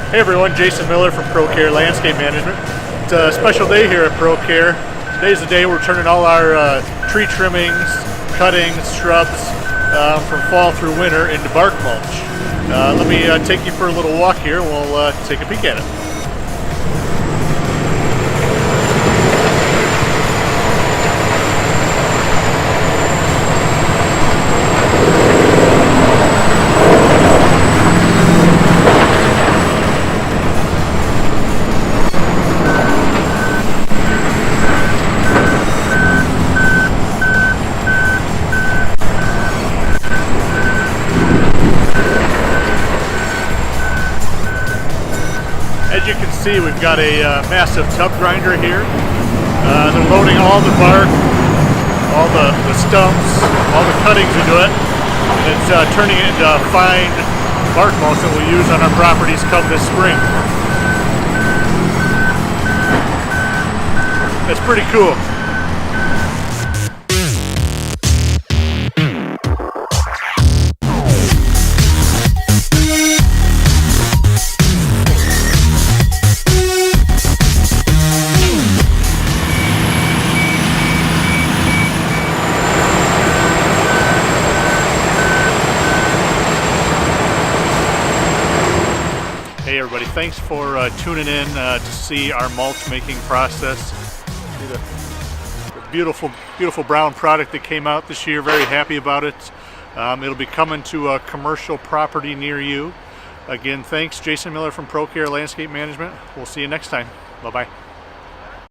Hey everyone, Jason Miller from PROCARE Landscape Management. It's a special day here at PROCARE. Today's the day we're turning all our tree trimmings, cuttings, shrubs from fall through winter into bark mulch. Let me take you for a little walk here and we'll take a peek at it. As you can see, we've got a massive tub grinder here. They're loading all the bark, all the stumps, all the cuttings into it, and it's turning it into fine bark mulch that we'll use on our properties come this spring. That's pretty cool. Hey everybody, thanks for tuning in to see our mulch making process. See the beautiful brown product that came out this year. Very happy about it. It'll be coming to a commercial property near you. Again, thanks. Jason Miller from PROCARE Landscape Management. We'll see you next time. Bye-bye.